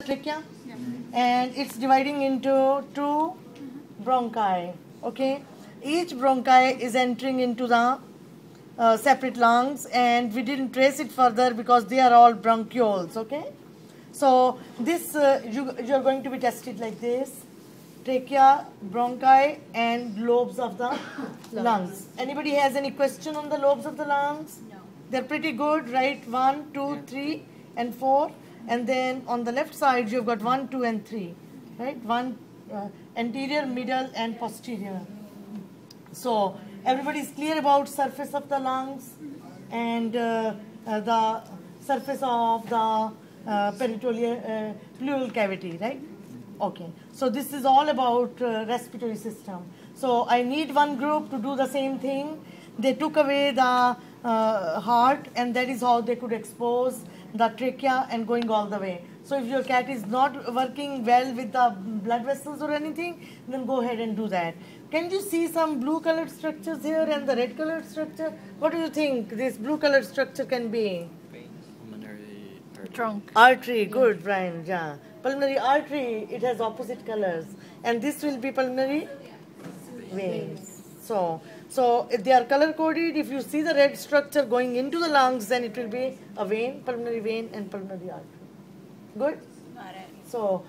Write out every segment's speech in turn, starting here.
trachea, and it's dividing into two bronchi. Okay, each bronchi is entering into the separate lungs, and we didn't trace it further because they are all bronchioles. Okay, so this you're going to be tested like this: trachea, bronchi, and lobes of the lungs. Anybody has any question on the lobes of the lungs? No. They're pretty good, right? 1, 2, 3, and 4. And then on the left side, you've got 1, 2, and 3, right? One anterior, middle, and posterior. So everybody is clear about surface of the lungs and the surface of the pleural cavity, right? Okay. So this is all about respiratory system. So I need one group to do the same thing. They took away the heart, and that is how they could expose the trachea and going all the way. So if your cat is not working well with the blood vessels or anything, then go ahead and do that. Can you see some blue colored structures here and the red colored structure? What do you think this blue colored structure can be? Pulmonary artery. Trunk. Artery, good, Brian, yeah. Pulmonary artery, it has opposite colors. And this will be pulmonary veins. So if they are color coded, if you see the red structure going into the lungs, then it will be a vein, pulmonary vein, and pulmonary artery. Good? Got it. So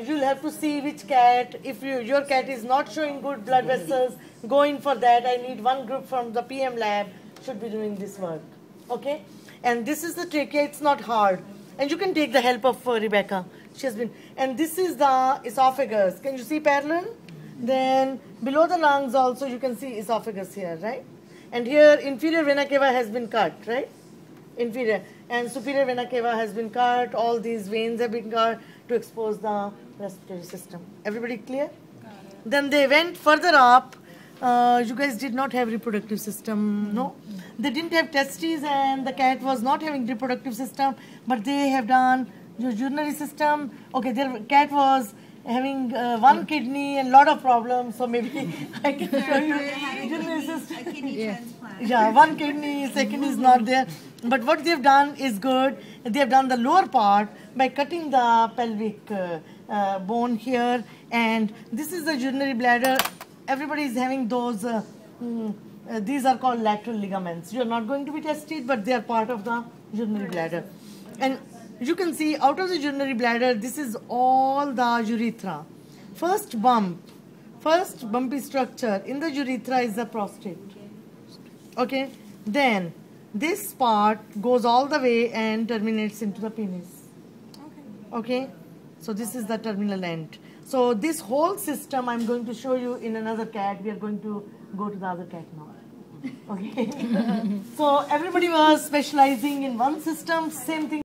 you'll have to see which cat. If your cat is not showing good blood vessels, go in for that. I need one group from the PM lab should be doing this work. Okay? And this is the trachea. It's not hard. And you can take the help of Rebecca. She has been. And this is the esophagus. Can you see parallel? Then below the lungs also you can see esophagus here, right? And here inferior vena cava has been cut, right? Inferior. And superior vena cava has been cut. All these veins have been cut to expose the respiratory system. Everybody clear? Then they went further up. You guys did not have reproductive system, no? They didn't have testes, and the cat was not having reproductive system, but they have done your urinary system. Okay, their cat was having one kidney and lot of problems, so maybe I can show you urinary system. A kidney transplant. Yeah, one kidney, second is not there. But what they've done is good. They have done the lower part by cutting the pelvic bone here, and this is the urinary bladder. Everybody is having those. These are called lateral ligaments. You are not going to be tested, but they are part of the urinary bladder. And you can see out of the urinary bladder, this is all the urethra. First bumpy structure in the urethra is the prostate. Okay, then this part goes all the way and terminates into the penis. Okay, so this is the terminal end. So this whole system I'm going to show you in another cat. We are going to go to the other cat now. Okay. So everybody was specializing in one system, same thing.